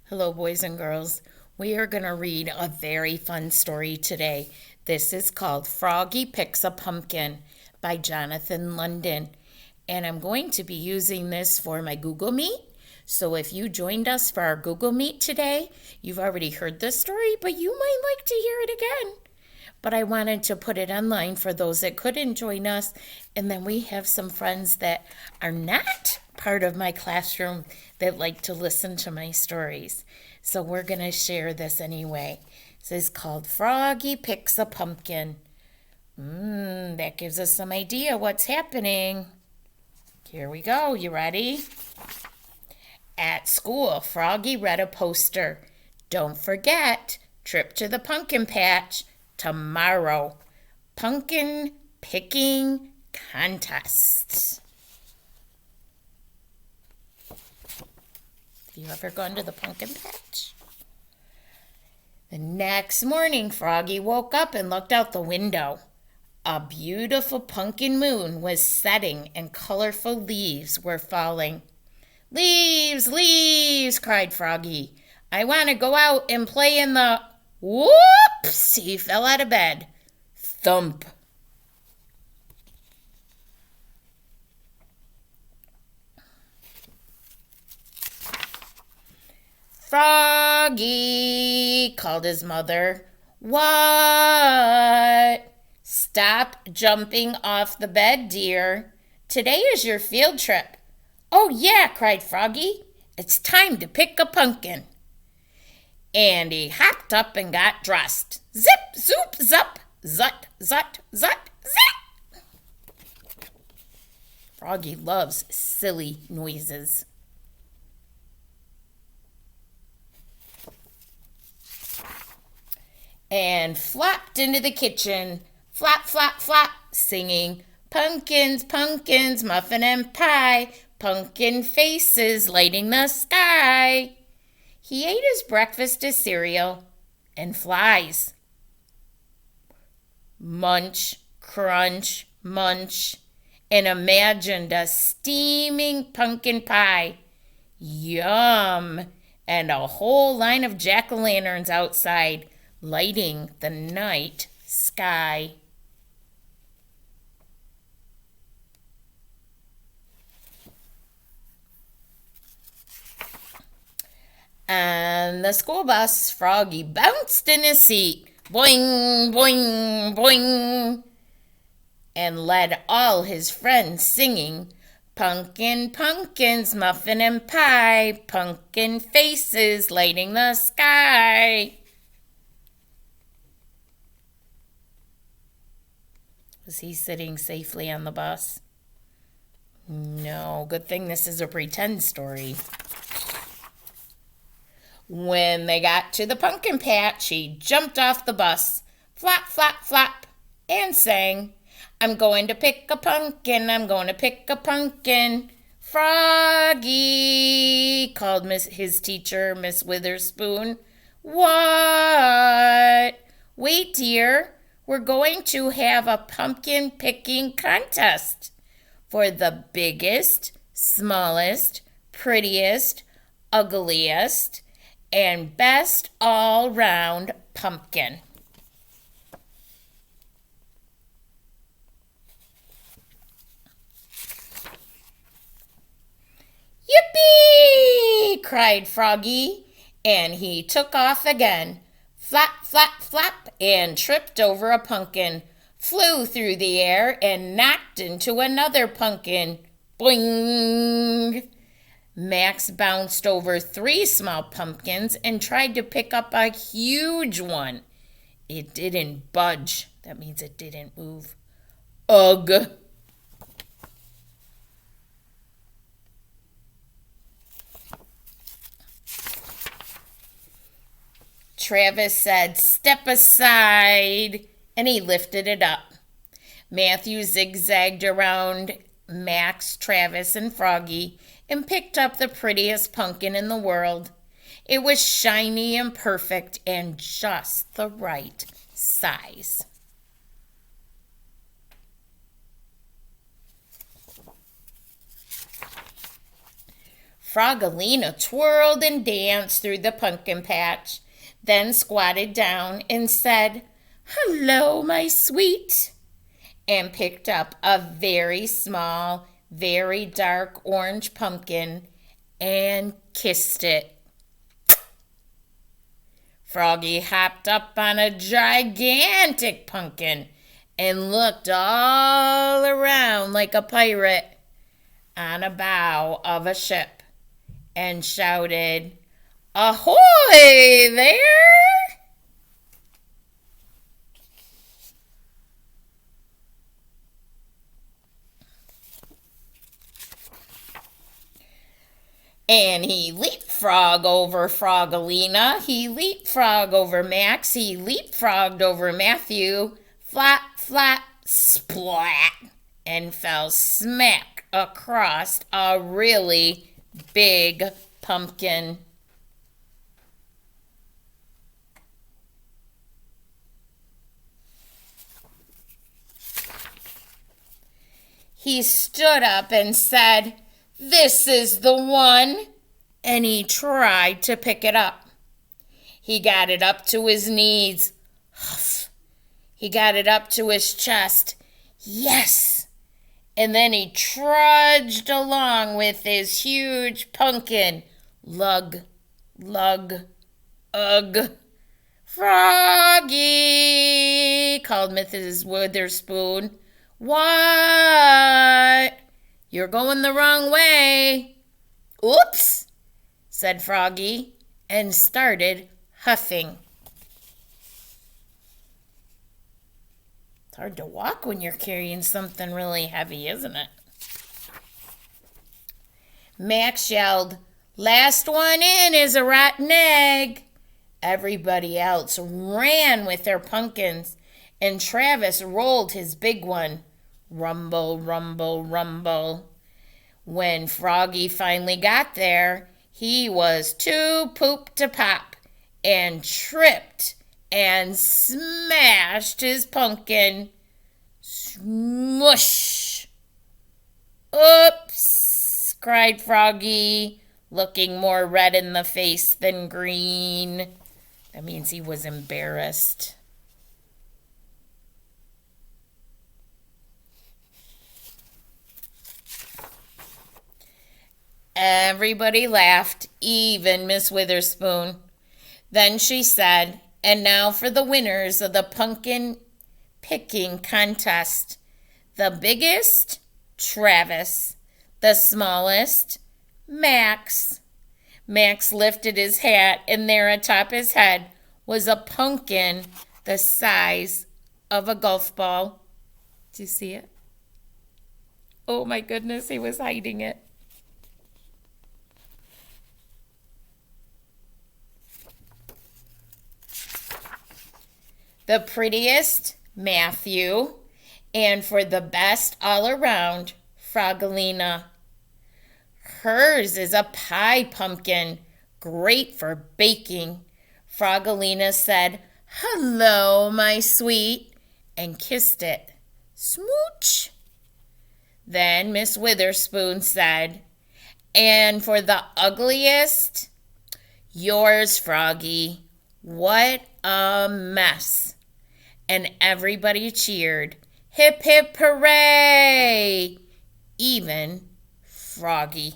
Hello, boys and girls. We are going to read a very fun story today. This is called Froggy Picks a Pumpkin by Jonathan London. And I'm going to be using this for my Google Meet. So if you joined us for our Google Meet today, you've already heard this story, but you might like to hear it again. But I wanted to put it online for those that couldn't join us. And then we have some friends that are not part of my classroom that like to listen to my stories. So we're going to share this anyway. This is called Froggy Picks a Pumpkin. That gives us some idea what's happening. Here we go. You ready? At school, Froggy read a poster. Don't forget, trip to the pumpkin patch tomorrow. Pumpkin picking contest. Have you ever gone to the pumpkin patch? The next morning, Froggy woke up and looked out the window. A beautiful pumpkin moon was setting and colorful leaves were falling. Leaves, leaves, cried Froggy. I want to go out and play in the... Whoops! He fell out of bed. Thump. Froggy, called his mother. What? Stop jumping off the bed, dear. Today is your field trip. Oh, yeah, cried Froggy. It's time to pick a pumpkin. And he hopped up and got dressed. Zip, zoop, zup, zut, zut, zut, zip. Froggy loves silly noises. And flopped into the kitchen, flop, flop, flop, singing, pumpkins, pumpkins, muffin and pie, pumpkin faces lighting the sky. He ate his breakfast as cereal and flies. Munch, crunch, munch, and imagined a steaming pumpkin pie. Yum! And a whole line of jack-o'-lanterns outside, lighting the night sky. On the school bus, Froggy bounced in his seat, boing, boing, boing, and led all his friends singing, pumpkin, pumpkins, muffin and pie, pumpkin faces lighting the sky. Was he sitting safely on the bus? No, good thing this is a pretend story. When they got to the pumpkin patch, he jumped off the bus, flop, flop, flop, and sang, I'm going to pick a pumpkin, I'm going to pick a pumpkin. Froggy, called his teacher, Miss Witherspoon. What? Wait, dear, we're going to have a pumpkin picking contest for the biggest, smallest, prettiest, ugliest, and best all-round pumpkin. Yippee! Cried Froggy, and he took off again. Flap, flap, flap, and tripped over a pumpkin, flew through the air, and knocked into another pumpkin. Boing! Max bounced over 3 small pumpkins and tried to pick up a huge one. It didn't budge. That means it didn't move. Ugh! Travis said, step aside, and he lifted it up. Matthew zigzagged around Max, Travis, and Froggy and picked up the prettiest pumpkin in the world. It was shiny and perfect and just the right size. Froggalina twirled and danced through the pumpkin patch, then squatted down and said, "Hello, my sweet," and picked up a very small, very dark orange pumpkin and kissed it. Froggy hopped up on a gigantic pumpkin and looked all around like a pirate on a bow of a ship and shouted, "Ahoy there!" And he leapfrogged over Froggalina. He leapfrogged over Max. He leapfrogged over Matthew. Flap, flap, splat. And fell smack across a really big pumpkin. He stood up and said, "This is the one," and he tried to pick it up. He got it up to his knees. Huff. He got it up to his chest. Yes. And then he trudged along with his huge pumpkin. Lug, lug, ugh. "Froggy," called Mrs. Witherspoon. "What?" "You're going the wrong way." "Oops," said Froggy, and started huffing. It's hard to walk when you're carrying something really heavy, isn't it? Max yelled, "Last one in is a rotten egg." Everybody else ran with their pumpkins, and Travis rolled his big one. Rumble, rumble, rumble. When Froggy finally got there, he was too poop to pop and tripped and smashed his pumpkin. Smush! "Oops," cried Froggy, looking more red in the face than green. That means he was embarrassed. Everybody laughed, even Miss Witherspoon. Then she said, "And now for the winners of the pumpkin picking contest. The biggest, Travis. The smallest, Max." Max lifted his hat, and there atop his head was a pumpkin the size of a golf ball. Do you see it? Oh my goodness, he was hiding it. The prettiest, Matthew, and for the best all around, Froggalina. Hers is a pie pumpkin, great for baking. Froggalina said, "Hello, my sweet," and kissed it. Smooch. Then Miss Witherspoon said, "And for the ugliest, yours, Froggy. What a mess." And everybody cheered. Hip, hip, hooray! Even Froggy.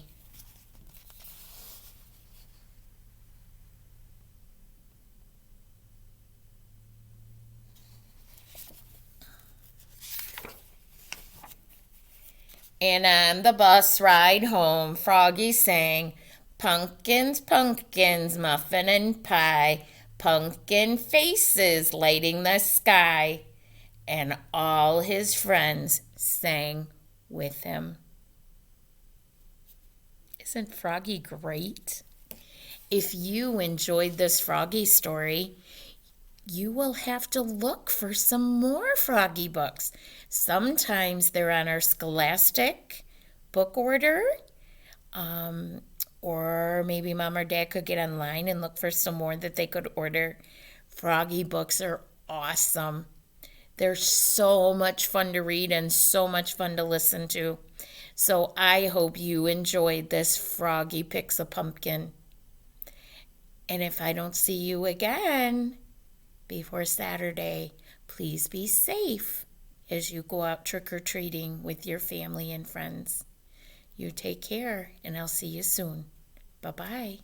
And on the bus ride home, Froggy sang, "Pumpkins, pumpkins, muffin and pie, pumpkin faces lighting the sky." And all his friends sang with him. Isn't Froggy great? If you enjoyed this Froggy story, you will have to look for some more Froggy books. Sometimes they're on our Scholastic book order, or maybe Mom or Dad could get online and look for some more that they could order. Froggy books are awesome. They're so much fun to read and so much fun to listen to. So I hope you enjoyed this Froggy Picks a Pumpkin. And if I don't see you again before Saturday, please be safe as you go out trick-or-treating with your family and friends. You take care, and I'll see you soon. Bye-bye.